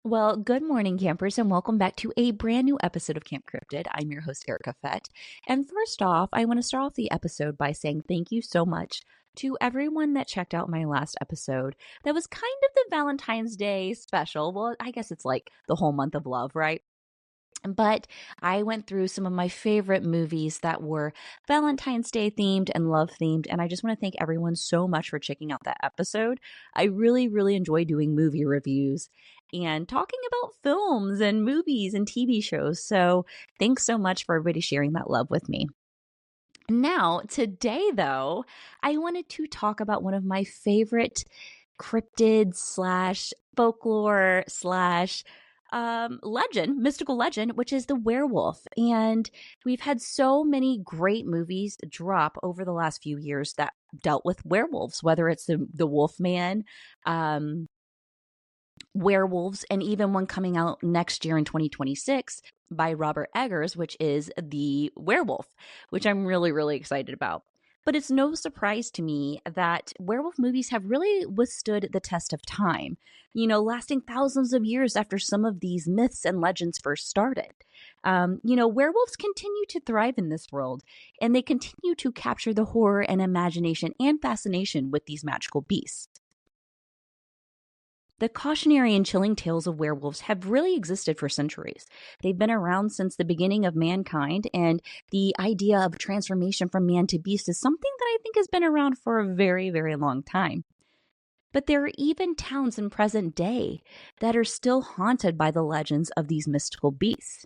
Well, good morning, campers, and welcome back to a brand new episode of Camp Cryptid. I'm your host, Erica Fett. And first off, I want to start off the episode by saying thank you so much to everyone that checked out my last episode. That was kind of the Valentine's Day special. Well, I guess it's like the whole month of love, right? But I went through some of my favorite movies that were Valentine's Day themed and love themed. And I just want to thank everyone so much for checking out that episode. I really, really enjoy doing movie reviews and talking about films and movies and TV shows. So thanks so much for everybody sharing that love with me. Now, today, though, I wanted to talk about one of my favorite cryptid slash folklore slash mystical legend, which is the werewolf. And we've had so many great movies drop over the last few years that dealt with werewolves, whether it's the Wolfman, Werewolves, and even one coming out next year in 2026 by Robert Eggers, which is the Werewolf, which I'm really, really excited about. But it's no surprise to me that werewolf movies have really withstood the test of time, lasting thousands of years after some of these myths and legends first started. Werewolves continue to thrive in this world, and they continue to capture the horror and imagination and fascination with these magical beasts. The cautionary and chilling tales of werewolves have really existed for centuries. They've been around since the beginning of mankind, and the idea of transformation from man to beast is something that I think has been around for a very, very long time. But there are even towns in present day that are still haunted by the legends of these mystical beasts.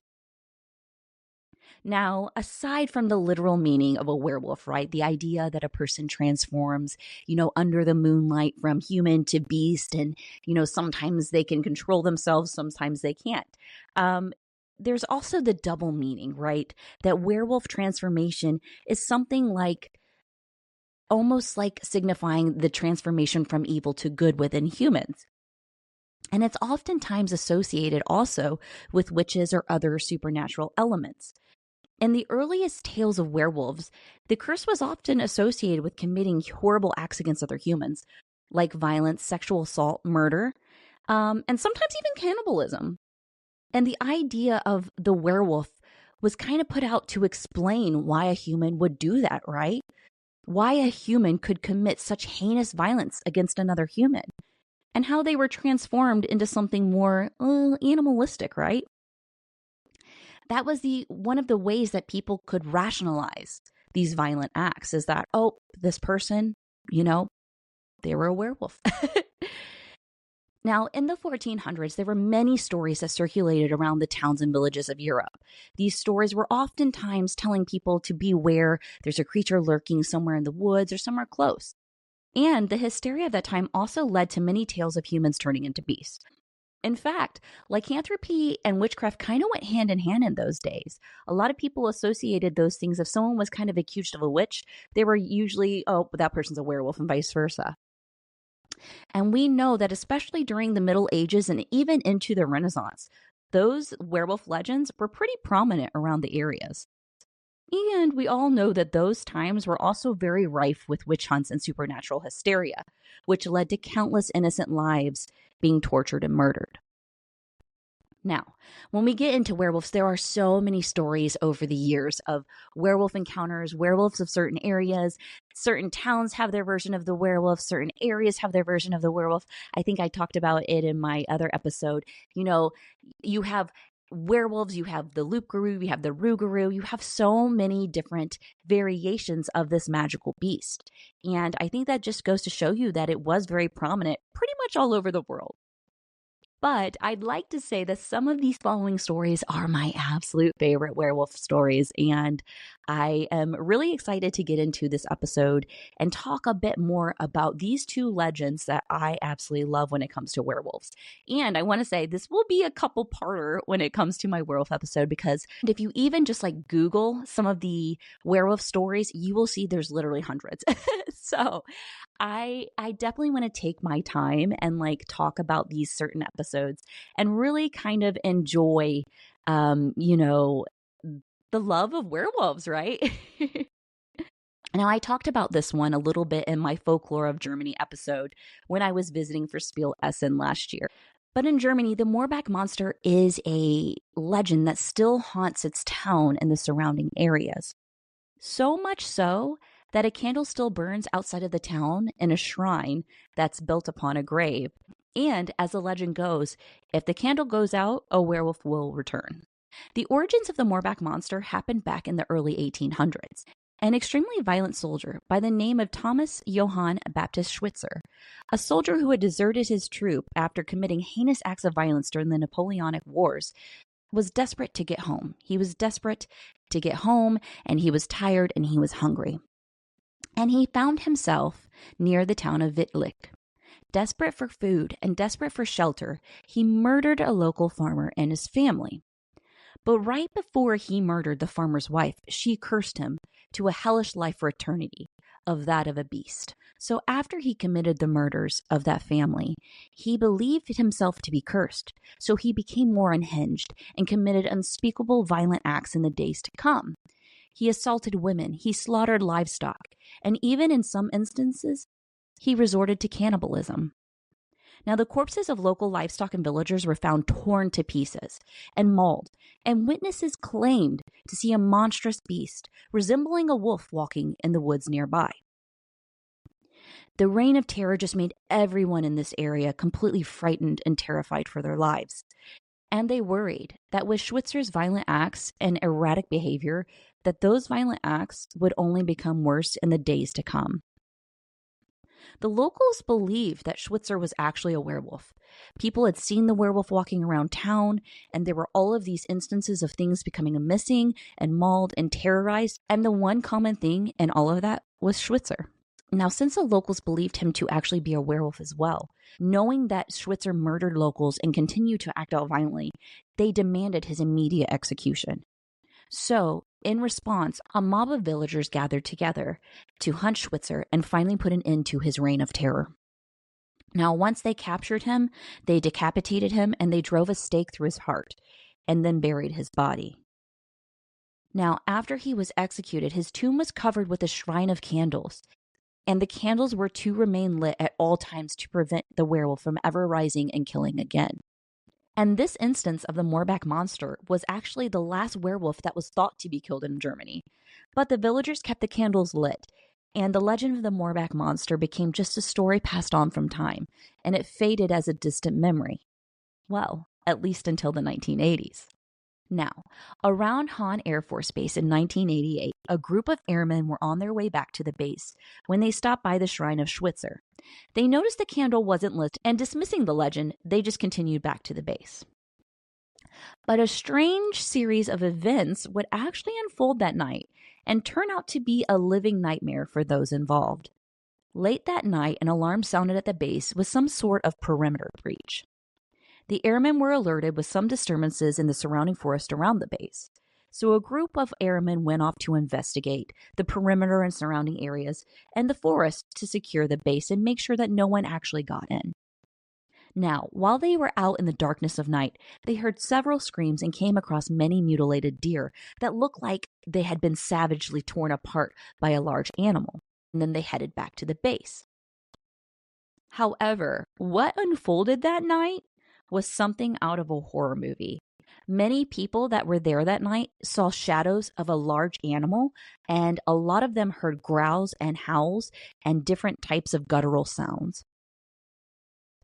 Now, aside from the literal meaning of a werewolf, right? The idea that a person transforms, under the moonlight from human to beast, and, sometimes they can control themselves, sometimes they can't. There's also the double meaning, right? That werewolf transformation is something like, almost like signifying the transformation from evil to good within humans. And it's oftentimes associated also with witches or other supernatural elements. In the earliest tales of werewolves, the curse was often associated with committing horrible acts against other humans, like violence, sexual assault, murder, and sometimes even cannibalism. And the idea of the werewolf was kind of put out to explain why a human would do that, right? Why a human could commit such heinous violence against another human, and how they were transformed into something more animalistic, right? That was one of the ways that people could rationalize these violent acts, is that, this person, they were a werewolf. Now, in the 1400s, there were many stories that circulated around the towns and villages of Europe. These stories were oftentimes telling people to beware, there's a creature lurking somewhere in the woods or somewhere close. And the hysteria of that time also led to many tales of humans turning into beasts. In fact, lycanthropy and witchcraft kind of went hand in hand in those days. A lot of people associated those things. If someone was kind of accused of a witch, they were usually, that person's a werewolf, and vice versa. And we know that especially during the Middle Ages and even into the Renaissance, those werewolf legends were pretty prominent around the areas. And we all know that those times were also very rife with witch hunts and supernatural hysteria, which led to countless innocent lives being tortured and murdered. Now, when we get into werewolves, there are so many stories over the years of werewolf encounters, werewolves of certain areas. Certain towns have their version of the werewolf. Certain areas have their version of the werewolf. I think I talked about it in my other episode. You have werewolves, you have the loup-garou, you have the rougarou, you have so many different variations of this magical beast. And I think that just goes to show you that it was very prominent pretty much all over the world. But I'd like to say that some of these following stories are my absolute favorite werewolf stories, and I am really excited to get into this episode and talk a bit more about these two legends that I absolutely love when it comes to werewolves. And I want to say this will be a couple-parter when it comes to my werewolf episode, because if you even just Google some of the werewolf stories, you will see there's literally hundreds. So I definitely want to take my time and talk about these certain episodes and really kind of enjoy, the love of werewolves, right? Now, I talked about this one a little bit in my Folklore of Germany episode when I was visiting for Spiel Essen last year. But in Germany, the Morbach Monster is a legend that still haunts its town and the surrounding areas. So much so that a candle still burns outside of the town in a shrine that's built upon a grave. And as the legend goes, if the candle goes out, a werewolf will return. The origins of the Morbach Monster happened back in the early 1800s. An extremely violent soldier by the name of Thomas Johann Baptist Schweitzer, a soldier who had deserted his troop after committing heinous acts of violence during the Napoleonic Wars, was desperate to get home. He was desperate to get home, and he was tired and he was hungry. And he found himself near the town of Wittlich. Desperate for food and desperate for shelter, he murdered a local farmer and his family. But right before he murdered the farmer's wife, she cursed him to a hellish life for eternity, of that of a beast. So after he committed the murders of that family, he believed himself to be cursed. So he became more unhinged and committed unspeakable violent acts in the days to come. He assaulted women, he slaughtered livestock, and even in some instances, he resorted to cannibalism. Now, the corpses of local livestock and villagers were found torn to pieces and mauled, and witnesses claimed to see a monstrous beast resembling a wolf walking in the woods nearby. The reign of terror just made everyone in this area completely frightened and terrified for their lives. And they worried that with Schweitzer's violent acts and erratic behavior, that those violent acts would only become worse in the days to come. The locals believed that Schweitzer was actually a werewolf. People had seen the werewolf walking around town, and there were all of these instances of things becoming missing and mauled and terrorized, and the one common thing in all of that was Schweitzer. Now, since the locals believed him to actually be a werewolf as well, knowing that Schweitzer murdered locals and continued to act out violently, they demanded his immediate execution. So, in response, a mob of villagers gathered together to hunt Schweitzer and finally put an end to his reign of terror. Now, once they captured him, they decapitated him and they drove a stake through his heart and then buried his body. Now, after he was executed, his tomb was covered with a shrine of candles, and the candles were to remain lit at all times to prevent the werewolf from ever rising and killing again. And this instance of the Morbach Monster was actually the last werewolf that was thought to be killed in Germany. But the villagers kept the candles lit, and the legend of the Morbach Monster became just a story passed on from time, and it faded as a distant memory. Well, at least until the 1980s. Now, around Hahn Air Force Base in 1988, a group of airmen were on their way back to the base when they stopped by the shrine of Schweitzer. They noticed the candle wasn't lit, and dismissing the legend, they just continued back to the base. But a strange series of events would actually unfold that night and turn out to be a living nightmare for those involved. Late that night, an alarm sounded at the base with some sort of perimeter breach. The airmen were alerted with some disturbances in the surrounding forest around the base. So a group of airmen went off to investigate the perimeter and surrounding areas and the forest to secure the base and make sure that no one actually got in. Now, while they were out in the darkness of night, they heard several screams and came across many mutilated deer that looked like they had been savagely torn apart by a large animal. And then they headed back to the base. However, what unfolded that night was something out of a horror movie. Many people that were there that night saw shadows of a large animal, and a lot of them heard growls and howls and different types of guttural sounds.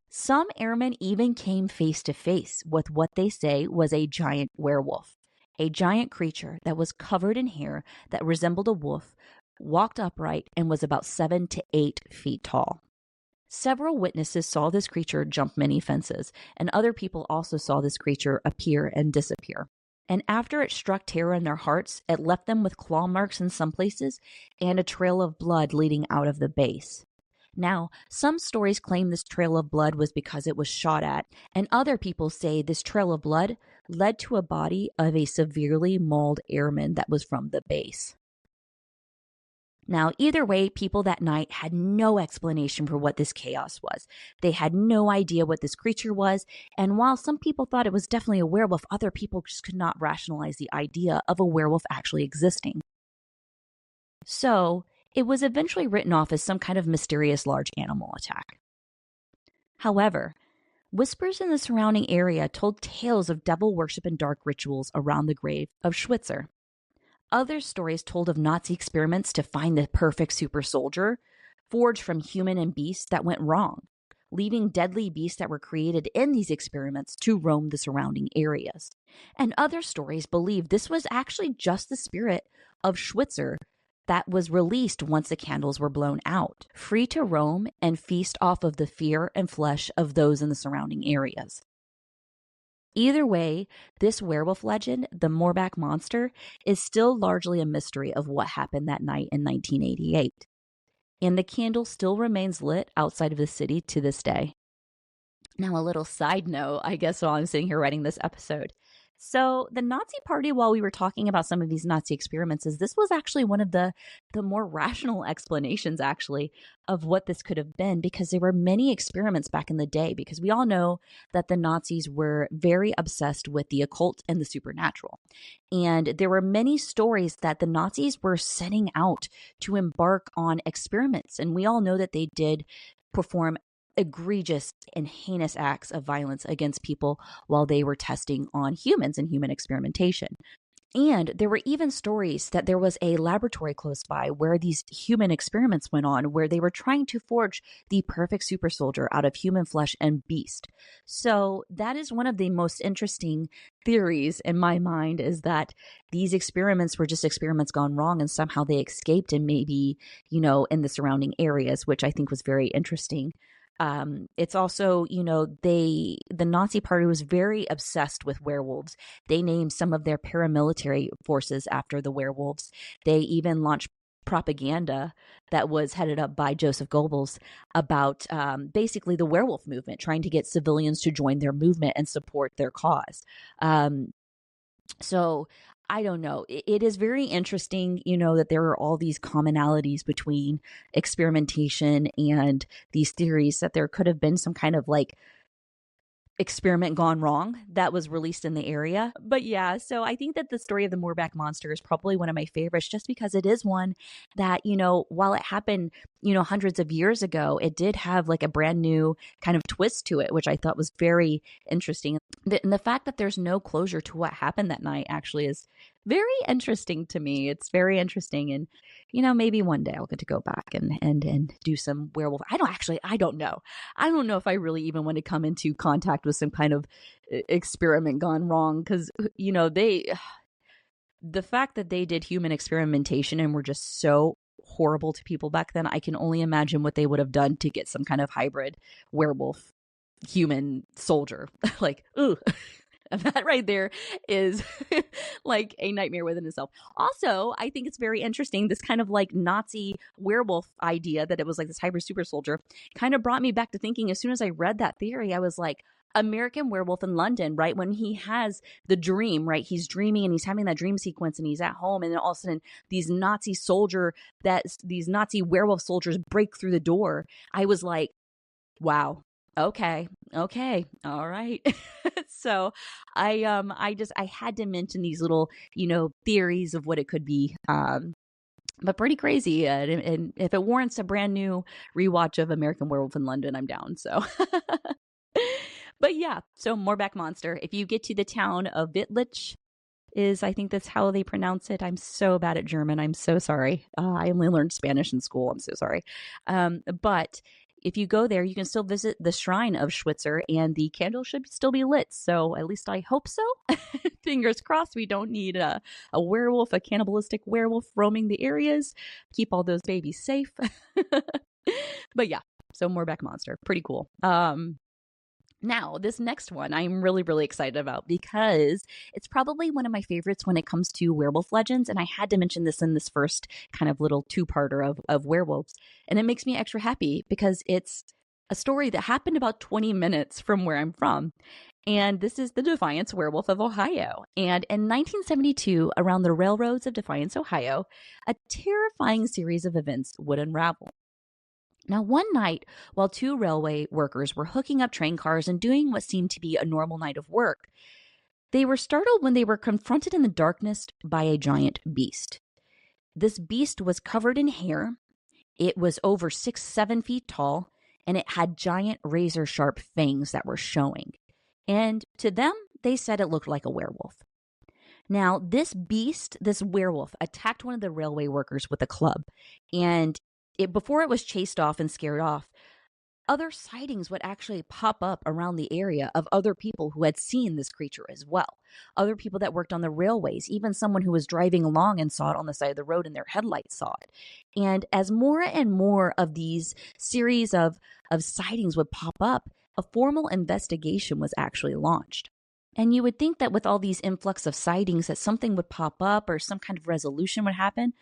Some airmen even came face to face with what they say was a giant werewolf, a giant creature that was covered in hair that resembled a wolf, walked upright, and was about 7 to 8 feet tall. Several witnesses saw this creature jump many fences, and other people also saw this creature appear and disappear. And after it struck terror in their hearts, it left them with claw marks in some places and a trail of blood leading out of the base. Now, some stories claim this trail of blood was because it was shot at, and other people say this trail of blood led to a body of a severely mauled airman that was from the base. Now, either way, people that night had no explanation for what this chaos was. They had no idea what this creature was, and while some people thought it was definitely a werewolf, other people just could not rationalize the idea of a werewolf actually existing. So, it was eventually written off as some kind of mysterious large animal attack. However, Whispers in the surrounding area told tales of devil worship and dark rituals around the grave of Schweitzer. Other stories told of Nazi experiments to find the perfect super soldier, forged from human and beast, that went wrong, leaving deadly beasts that were created in these experiments to roam the surrounding areas. And other stories believe this was actually just the spirit of Schweitzer that was released once the candles were blown out, free to roam and feast off of the fear and flesh of those in the surrounding areas. Either way, this werewolf legend, the Morbach Monster, is still largely a mystery of what happened that night in 1988. And the candle still remains lit outside of the city to this day. Now, a little side note, I guess, while I'm sitting here writing this episode. So the Nazi Party, while we were talking about some of these Nazi experiments, is this was actually one of the more rational explanations, actually, of what this could have been, because there were many experiments back in the day, because we all know that the Nazis were very obsessed with the occult and the supernatural. And there were many stories that the Nazis were setting out to embark on experiments. And we all know that they did perform egregious and heinous acts of violence against people while they were testing on humans and human experimentation. And there were even stories that there was a laboratory close by where these human experiments went on, where they were trying to forge the perfect super soldier out of human flesh and beast. So that is one of the most interesting theories in my mind, is that these experiments were just experiments gone wrong and somehow they escaped and maybe, in the surrounding areas, which I think was very interesting. It's also, the Nazi Party was very obsessed with werewolves. They named some of their paramilitary forces after the werewolves. They even launched propaganda that was headed up by Joseph Goebbels about basically the werewolf movement, trying to get civilians to join their movement and support their cause. So I don't know. It is very interesting, that there are all these commonalities between experimentation and these theories, that there could have been some kind of experiment gone wrong that was released in the area. But yeah, so I think that the story of the Morbach Monster is probably one of my favorites, just because it is one that, while it happened, hundreds of years ago, it did have a brand new kind of twist to it, which I thought was very interesting. And the fact that there's no closure to what happened that night actually is very interesting to me. It's very interesting. And, maybe one day I'll get to go back and do some werewolf. I don't know. I don't know if I really even want to come into contact with some kind of experiment gone wrong, because, the fact that they did human experimentation and were just so horrible to people back then, I can only imagine what they would have done to get some kind of hybrid werewolf human soldier. Ooh. That right there is a nightmare within itself. Also, I think it's very interesting, this kind of Nazi werewolf idea, that it was this hybrid super soldier, kind of brought me back to thinking, as soon as I read that theory, I was like, American Werewolf in London, right? When he has the dream, right? He's dreaming and he's having that dream sequence and he's at home, and then all of a sudden these Nazi werewolf soldiers break through the door. I was like, wow. Okay. All right. So I had to mention these little, theories of what it could be. But pretty crazy. And if it warrants a brand new rewatch of American Werewolf in London, I'm down. So, but yeah, so Morbach Monster. If you get to the town of Wittlich, I think that's how they pronounce it. I'm so bad at German. I'm so sorry. I only learned Spanish in school. I'm so sorry. But if you go there, you can still visit the shrine of Schweitzer, and the candle should still be lit. So at least I hope so. Fingers crossed we don't need a werewolf, a cannibalistic werewolf roaming the areas. Keep all those babies safe. But yeah, so Morbach Monster. Pretty cool. Now, this next one I'm really, really excited about, because it's probably one of my favorites when it comes to werewolf legends. And I had to mention this in this first kind of little two-parter of werewolves. And it makes me extra happy because it's a story that happened about 20 minutes from where I'm from. And this is the Defiance Werewolf of Ohio. And in 1972, around the railroads of Defiance, Ohio, a terrifying series of events would unravel. Now, one night, while two railway workers were hooking up train cars and doing what seemed to be a normal night of work, they were startled when they were confronted in the darkness by a giant beast. This beast was covered in hair. It was over 6-7 feet tall, and it had giant razor sharp fangs that were showing. And to them, they said it looked like a werewolf. Now, this beast, this werewolf, attacked one of the railway workers with a club. And before it was chased off and scared off, other sightings would actually pop up around the area of other people who had seen this creature as well. Other people that worked on the railways, even someone who was driving along and saw it on the side of the road and their headlights saw it. And as more and more of these series of sightings would pop up, a formal investigation was actually launched. And you would think that with all these influx of sightings that something would pop up or some kind of resolution would happen.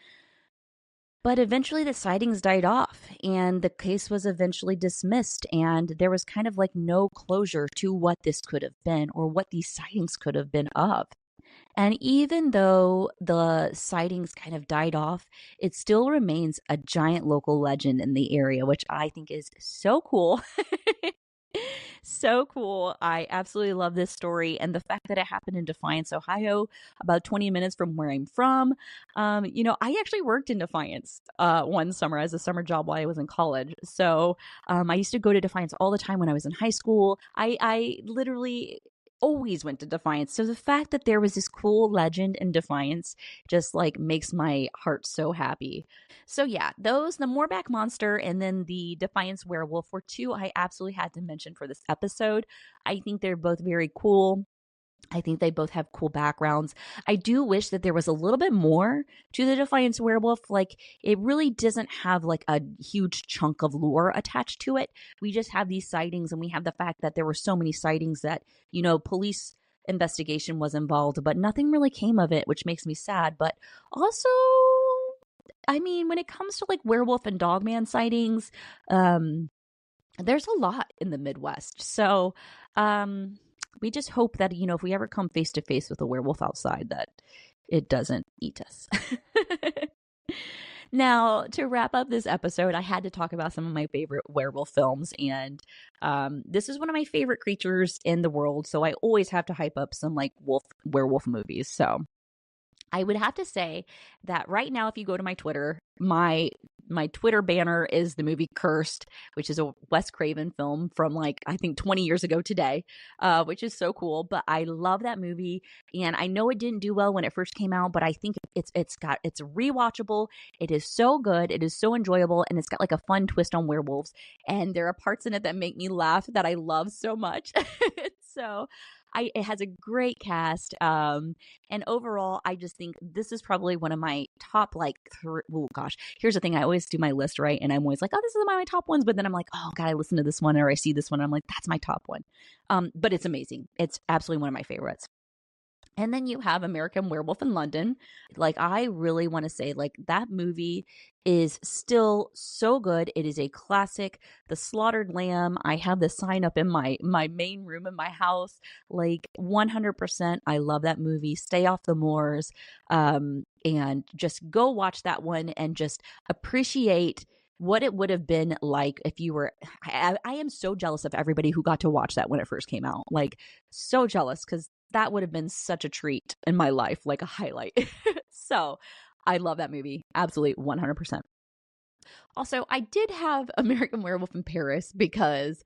But eventually the sightings died off and the case was eventually dismissed, and there was kind of like no closure to what this could have been or what these sightings could have been of. And even though the sightings kind of died off, it still remains a giant local legend in the area, which I think is so cool. So cool. I absolutely love this story. And the fact that it happened in Defiance, Ohio, about 20 minutes from where I'm from. I actually worked in Defiance one summer as a summer job while I was in college. So I used to go to Defiance all the time when I was in high school. I literally always went to Defiance. So the fact that there was this cool legend in Defiance just like makes my heart so happy. So yeah, the Morbach Monster and then the Defiance Werewolf were two I absolutely had to mention for this episode. I think they're both very cool. I think they both have cool backgrounds. I do wish that there was a little bit more to the Defiance Werewolf. Like, it really doesn't have like a huge chunk of lore attached to it. We just have these sightings, and we have the fact that there were so many sightings that, police investigation was involved, but nothing really came of it, which makes me sad. But also, I mean, when it comes to like werewolf and dogman sightings, there's a lot in the Midwest. So, we just hope that, if we ever come face to face with a werewolf outside, that it doesn't eat us. Now, to wrap up this episode, I had to talk about some of my favorite werewolf films. And this is one of my favorite creatures in the world. So I always have to hype up some like werewolf movies. So I would have to say that right now, if you go to my Twitter, my Twitter banner is the movie Cursed, which is a Wes Craven film from like, I think 20 years ago today, which is so cool. But I love that movie. And I know it didn't do well when it first came out, but I think it's rewatchable. It is so good. It is so enjoyable. And it's got like a fun twist on werewolves. And there are parts in it that make me laugh that I love so much. So it has a great cast. And overall, I just think this is probably one of my top here's the thing. I always do my list, right? And I'm always like, oh, this is one of my top ones. But then I'm like, oh God, I listen to this one or I see this one. And I'm like, that's my top one. But it's amazing. It's absolutely one of my favorites. And then you have American Werewolf in London. Like, I really want to say, like, that movie is still so good. It is a classic. The Slaughtered Lamb. I have the sign up in my main room in my house. Like, 100%. I love that movie. Stay Off the Moors. And just go watch that one and just appreciate what it would have been like if you were. I am so jealous of everybody who got to watch that when it first came out. Like, so jealous, because that would have been such a treat in my life, like a highlight. So I love that movie. Absolutely 100%. Also, I did have American Werewolf in Paris because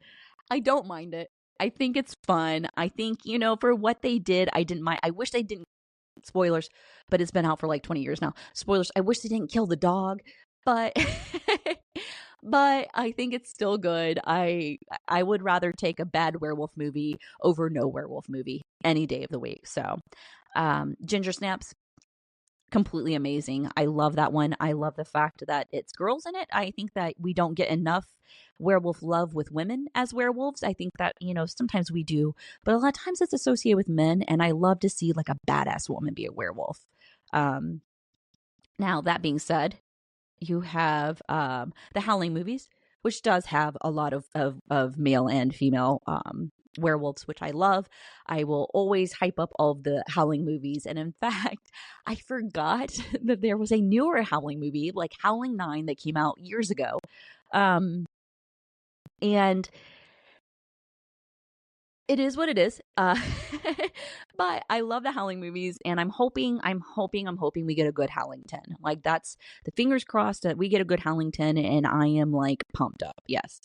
I don't mind it. I think it's fun. I think, for what they did, I didn't mind. I wish they didn't, spoilers, but it's been out for like 20 years now. Spoilers. I wish they didn't kill the dog, but but I think it's still good. I would rather take a bad werewolf movie over no werewolf movie any day of the week. So Ginger Snaps, completely amazing. I love that one. I love the fact that it's girls in it. I think that we don't get enough werewolf love with women as werewolves. I think that, sometimes we do, but a lot of times it's associated with men. And I love to see like a badass woman be a werewolf. Now, that being said, you have the Howling movies, which does have a lot of male and female werewolves, which I love. I will always hype up all of the Howling movies. And in fact, I forgot that there was a newer Howling movie, like Howling 9, that came out years ago. And it is what it is. But I love the Howling movies, and I'm hoping we get a good Howling 10. Like, that's the fingers crossed that we get a good Howling 10, and I am like pumped up. Yes.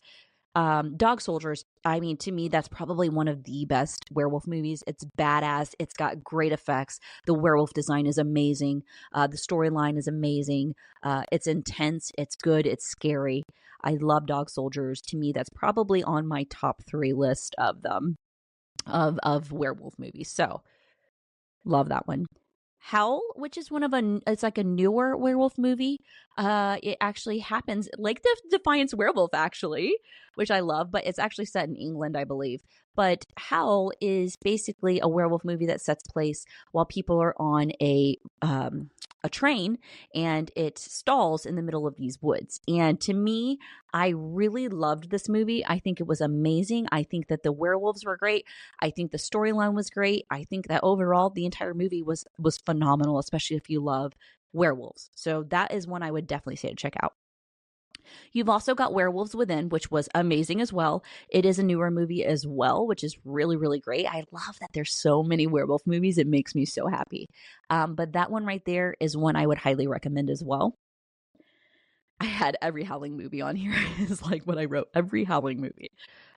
Dog Soldiers, I mean, to me, that's probably one of the best werewolf movies. It's badass. It's got great effects. The werewolf design is amazing. The storyline is amazing. It's intense. It's good. It's scary. I love Dog Soldiers. To me, that's probably on my top 3 list of them, of werewolf movies. So love that one. Howl, which is it's like a newer werewolf movie. It actually happens like the Defiance Werewolf, actually, which I love, but it's actually set in England, I believe. But Howl is basically a werewolf movie that sets place while people are on a train, and it stalls in the middle of these woods. And to me, I really loved this movie. I think it was amazing. I think that the werewolves were great. I think the storyline was great. I think that overall the entire movie was phenomenal, especially if you love werewolves. So that is one I would definitely say to check out. You've also got Werewolves Within, which was amazing as well. It is a newer movie as well, which is really, really great. I love that there's so many werewolf movies. It makes me so happy. But that one right there is one I would highly recommend as well. I had every Howling movie on here is like what I wrote, every Howling movie.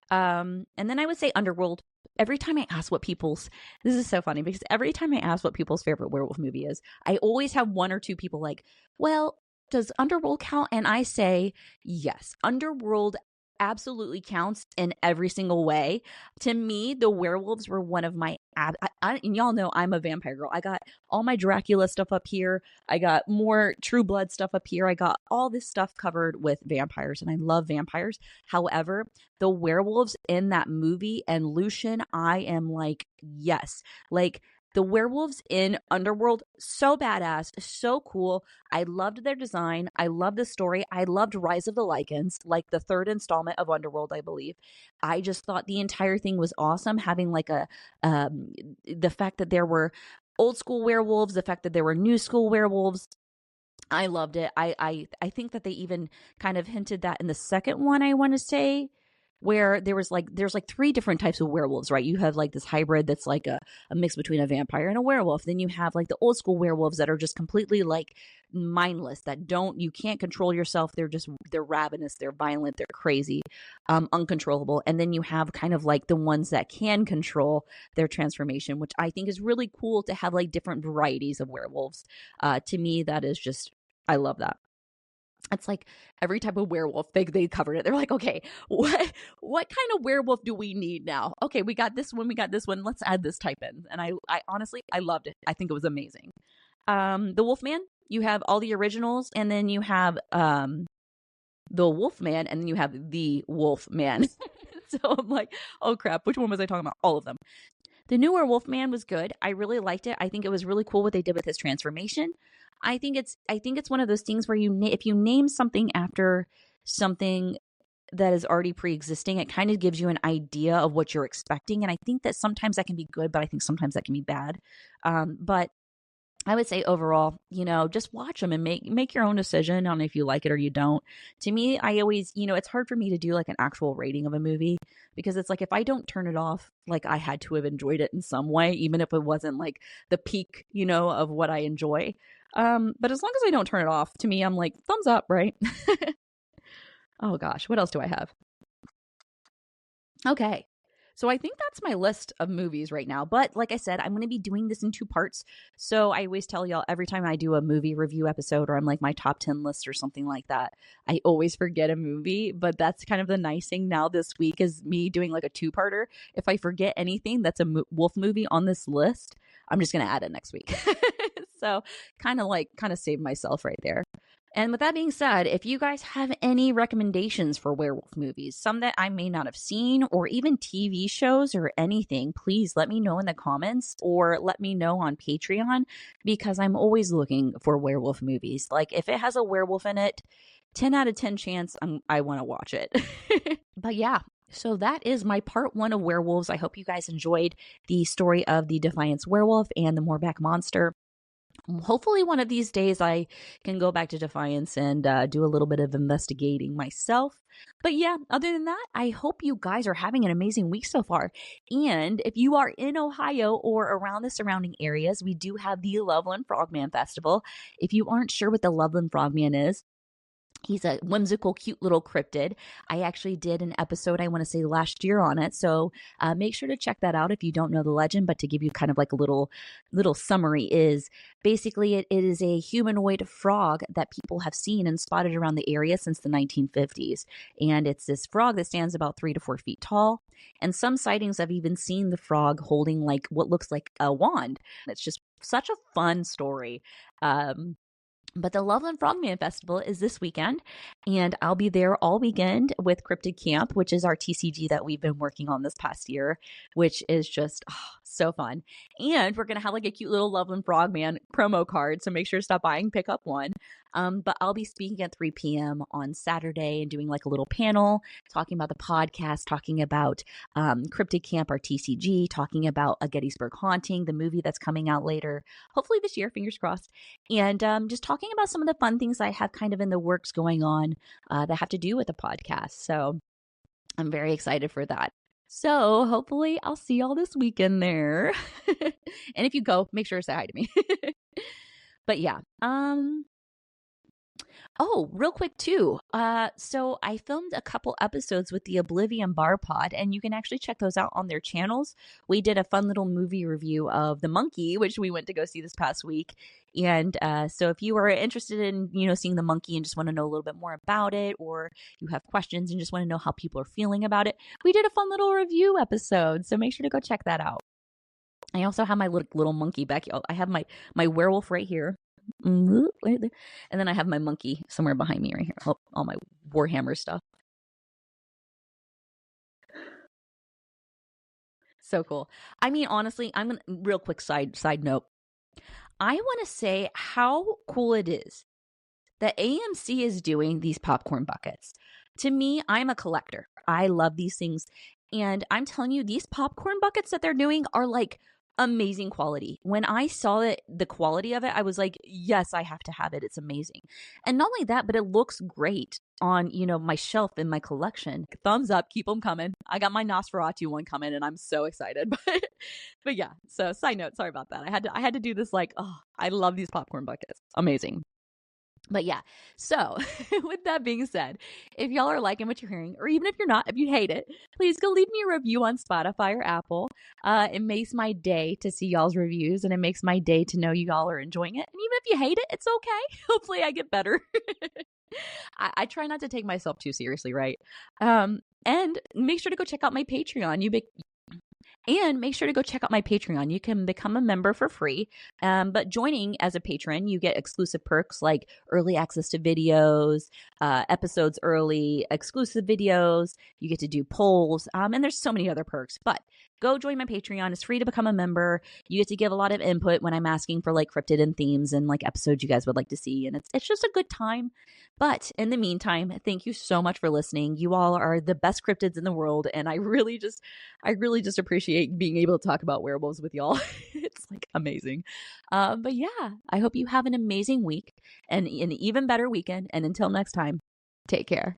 And then I would say Underworld. Every time I ask this is so funny because every time I ask what people's favorite werewolf movie is, I always have one or two people like, well, does Underworld count? And I say, yes, Underworld absolutely counts in every single way. To me, the werewolves were one of my, and y'all know I'm a vampire girl. I got all my Dracula stuff up here. I got more True Blood stuff up here. I got all this stuff covered with vampires, and I love vampires. However, the werewolves in that movie and Lucian, I am like, yes, like, the werewolves in Underworld, so badass, so cool. I loved their design. I loved the story. I loved Rise of the Lycans, like the 3rd installment of Underworld, I believe. I just thought the entire thing was awesome, having like the fact that there were old school werewolves, the fact that there were new school werewolves. I loved it. I think that they even kind of hinted that in the second one, I want to say, where there's like 3 different types of werewolves, right? You have like this hybrid that's like a mix between a vampire and a werewolf. Then you have like the old school werewolves that are just completely like mindless, that you can't control yourself. They're ravenous, they're violent, they're crazy, uncontrollable. And then you have kind of like the ones that can control their transformation, which I think is really cool to have like different varieties of werewolves. To me, that is just, I love that. It's like every type of werewolf, they covered it. They're like, okay, what kind of werewolf do we need now? Okay, we got this one, let's add this type in. And I honestly, I loved it. I think it was amazing. The Wolfman, you have all the originals, and then you have the Wolfman, and then you have the Wolfman. So I'm like, oh crap, which one was I talking about? All of them. The newer Wolfman was good. I really liked it. I think it was really cool what they did with his transformation. I think it's one of those things where if you name something after something that is already pre-existing, it kind of gives you an idea of what you're expecting. And I think that sometimes that can be good, but I think sometimes that can be bad. But I would say overall, just watch them and make your own decision on if you like it or you don't. To me, I always, it's hard for me to do like an actual rating of a movie, because it's like if I don't turn it off, like I had to have enjoyed it in some way, even if it wasn't like the peak, of what I enjoy. But as long as I don't turn it off, to me, I'm like, thumbs up, right? Oh gosh, what else do I have? Okay. So I think that's my list of movies right now. But like I said, I'm going to be doing this in 2 parts. So I always tell y'all every time I do a movie review episode, or I'm like my top 10 list or something like that, I always forget a movie. But that's kind of the nice thing now this week is me doing like a 2-parter. If I forget anything that's a wolf movie on this list, I'm just going to add it next week. So kind of save myself right there. And with that being said, if you guys have any recommendations for werewolf movies, some that I may not have seen, or even TV shows or anything, please let me know in the comments or let me know on Patreon, because I'm always looking for werewolf movies. Like if it has a werewolf in it, 10 out of 10 chance I want to watch it. But yeah. So that is my part 1 of werewolves. I hope you guys enjoyed the story of the Defiance Werewolf and the Morbach Monster. Hopefully one of these days I can go back to Defiance and do a little bit of investigating myself. But yeah, other than that, I hope you guys are having an amazing week so far. And if you are in Ohio or around the surrounding areas, we do have the Loveland Frogman Festival. If you aren't sure what the Loveland Frogman is, He's a whimsical, cute little cryptid. I actually did an episode, I want to say last year on it. So make sure to check that out if you don't know the legend. But to give you kind of like a little summary is basically it is a humanoid frog that people have seen and spotted around the area since the 1950s. And it's this frog that stands about 3 to 4 feet tall. And some sightings have even seen the frog holding like what looks like a wand. It's just such a fun story. But the Loveland Frogman Festival is this weekend, and I'll be there all weekend with Cryptid Camp, which is our TCG that we've been working on this past year, which is just so fun. And we're going to have like a cute little Loveland Frogman promo card, so make sure to stop by and pick up one. But I'll be speaking at 3 p.m. on Saturday and doing like a little panel, talking about the podcast, talking about Cryptid Camp, our TCG, talking about A Gettysburg Haunting, the movie that's coming out later, hopefully this year, fingers crossed, and just talking about some of the fun things I have kind of in the works going on that have to do with the podcast. So I'm very excited for that. So hopefully I'll see y'all this weekend there. And if you go, make sure to say hi to me. But yeah, oh, real quick too. So I filmed a couple episodes with the Oblivion Bar Pod, and you can actually check those out on their channels. We did a fun little movie review of The Monkey, which we went to go see this past week. And so if you are interested in, seeing The Monkey and just want to know a little bit more about it, or you have questions and just want to know how people are feeling about it, we did a fun little review episode. So make sure to go check that out. I also have my little monkey back here. I have my werewolf right here. And then I have my monkey somewhere behind me right here. All my Warhammer stuff. So cool. I mean, honestly, I'm gonna real quick side note. I want to say how cool it is that AMC is doing these popcorn buckets. To me, I'm a collector. I love these things. And I'm telling you, these popcorn buckets that they're doing are like amazing quality. When I saw it, the quality of it, I was like, yes, I have to have it. It's amazing. And not only that, but it looks great on, my shelf in my collection. Thumbs up, keep them coming. I got my Nosferatu one coming and I'm so excited. But yeah, so side note, sorry about that. I had to do this I love these popcorn buckets. Amazing. But yeah, so with that being said, if y'all are liking what you're hearing, or even if you're not, if you hate it, please go leave me a review on Spotify or Apple. It makes my day to see y'all's reviews, and it makes my day to know y'all are enjoying it. And even if you hate it, it's okay. Hopefully I get better. I try not to take myself too seriously, right? And make sure to go check out my Patreon. And make sure to go check out my Patreon. You can become a member for free. But joining as a patron, you get exclusive perks like early access to videos, episodes early, exclusive videos. You get to do polls. And there's so many other perks. But go join my Patreon. It's free to become a member. You get to give a lot of input when I'm asking for like cryptid and themes and like episodes you guys would like to see. And it's just a good time. But in the meantime, thank you so much for listening. You all are the best cryptids in the world. And I really just appreciate being able to talk about werewolves with y'all. It's like amazing. But yeah, I hope you have an amazing week and an even better weekend. And until next time, take care.